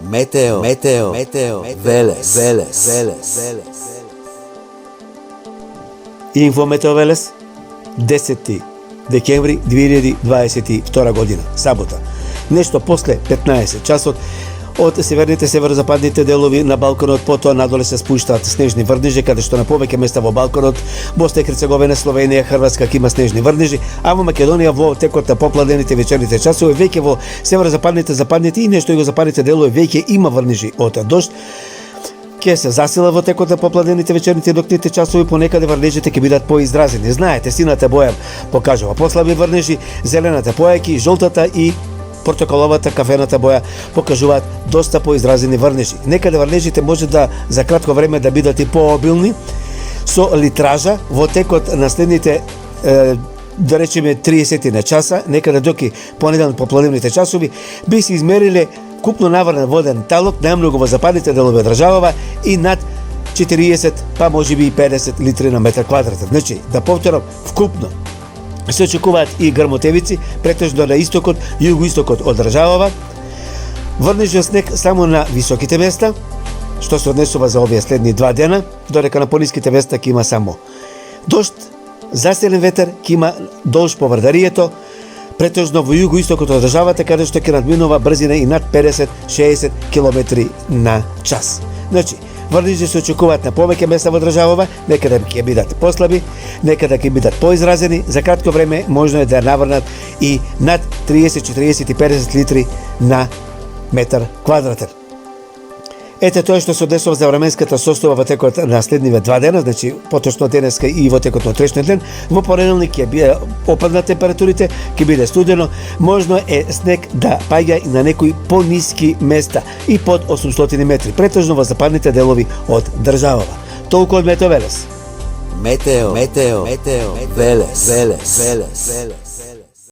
Meteo, Велес. Инфо Метео Велес, 10 декември 2022 година, сабота. Нешто после 15 часот од северните северозападните делови на Балканот, потоа надоле се спуштаат снежни врнежи, каде што на повеќе места во Балканот, Босна и Херцеговина, Словенија, Хрватска ќе има снежни врнежи, а во Македонија во текот на попладените вечерните часови веќе во северозападните, западните и нешто југозападните делови веќе има врнежи од дожд. Ќе се засила во текот на попладените вечерните и ноќните часови, понекаде врнежите ќе бидат поизразени. Знаете, сината боја покажува послаби врнежи, зелената појаки, жолтата и портокаловата, кафената боја покажуваат доста поизразени врнежи. Некаде врнежите може да за кратко време да бидат и пообилни, со литража во текот на следните да речеме 30 на часа, некаде доки понеделник попладневните часови би се измериле купно наврнен воден талок најмногу во западните делови државава и над 40, па можеби и 50 литри на метар квадратен. Значи, да повторам, вкупно се очекуваат и грмотевици, претежно на истокот, југоистокот од државава. Врнежи снег само на високите места, што се однесува за овие следни 2 дена, додека на пониските места ќе има само дожд, засилен ветер, ќе има долж по врдарието, претежно во југоистокот од државата, каде што ќе надминува брзина и над 50-60 км на час. Значи, врнежи се очекуваат на повеќе места во државава, некаде ќе бидат послаби, некаде ќе бидат поизразени, за кратко време можно е да наврнат и над 30, 40 и 50 литри на метар квадратен. Ете тоа што се одесува за временската состојба во текот на следниве 2 дена, значи поточно денеска и во текот на утрешниот ден. Во понеделник ќе биде опаднат температурите, ќе биде студено, можно е снег да паѓа и на некои пониски места и под 800 метри, претежно во западните делови од државава. Толку од Метео Велес. Метео, Велес.